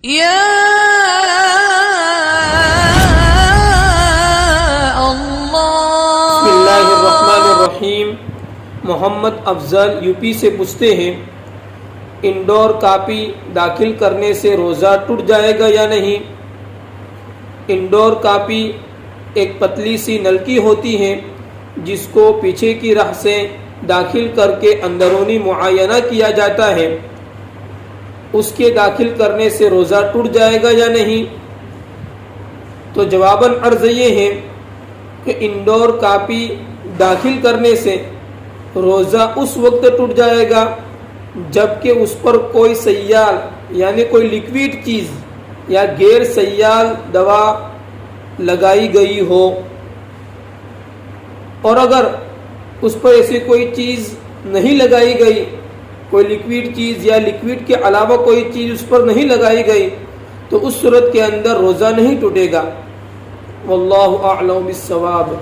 یا اللہ۔ بسم اللہ الرحمن الرحیم۔ محمد افضل یو پی سے پوچھتے ہیں انڈور کاپی داخل کرنے سے روزہ ٹوٹ جائے گا یا نہیں؟ انڈور کاپی ایک پتلی سی نلکی ہوتی ہے جس کو پیچھے کی راہ سے داخل کر کے اندرونی معائنہ کیا جاتا ہے۔ اس کے داخل کرنے سے روزہ ٹوٹ جائے گا یا نہیں؟ تو جواباً عرض یہ ہے کہ انڈور کاپی داخل کرنے سے روزہ اس وقت ٹوٹ جائے گا جبکہ اس پر کوئی سیال یعنی کوئی لیکوڈ چیز یا غیر سیال دوا لگائی گئی ہو، اور اگر اس پر ایسی کوئی چیز نہیں لگائی گئی، کوئی لیکوڈ چیز یا لیکوڈ کے علاوہ کوئی چیز اس پر نہیں لگائی گئی، تو اس صورت کے اندر روزہ نہیں ٹوٹے گا۔ واللہ اعلم بالصواب۔